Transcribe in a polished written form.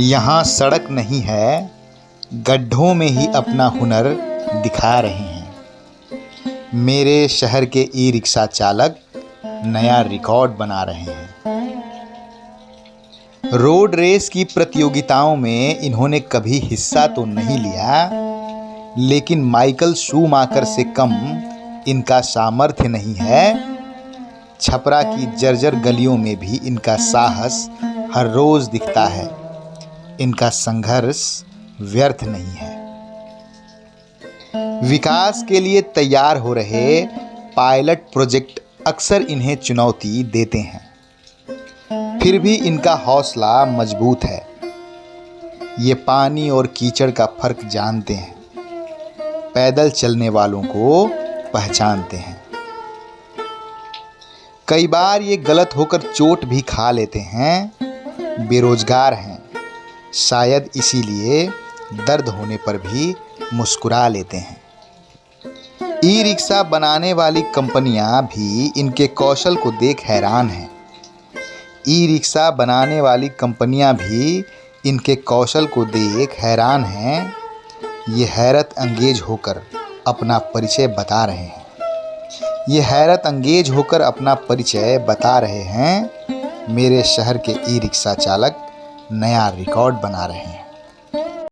यहाँ सड़क नहीं है, गड्ढों में ही अपना हुनर दिखा रहे हैं। मेरे शहर के ई रिक्शा चालक नया रिकॉर्ड बना रहे हैं। रोड रेस की प्रतियोगिताओं में इन्होंने कभी हिस्सा तो नहीं लिया, लेकिन माइकल शूमाकर से कम इनका सामर्थ्य नहीं है। छपरा की जर्जर गलियों में भी इनका साहस हर रोज दिखता है। इनका संघर्ष व्यर्थ नहीं है। विकास के लिए तैयार हो रहे पायलट प्रोजेक्ट अक्सर इन्हें चुनौती देते हैं, फिर भी इनका हौसला मजबूत है। ये पानी और कीचड़ का फर्क जानते हैं, पैदल चलने वालों को पहचानते हैं। कई बार ये गलत होकर चोट भी खा लेते हैं। बेरोजगार हैं, शायद इसीलिए दर्द होने पर भी मुस्कुरा लेते हैं। ई रिक्शा बनाने वाली कंपनियां भी इनके कौशल को देख हैरान हैं। ई रिक्शा बनाने वाली कंपनियां भी इनके कौशल को देख हैरान हैं। ये हैरत अंगेज होकर अपना परिचय बता रहे हैं। मेरे शहर के ई रिक्शा चालक नया रिकॉर्ड बना रहे हैं।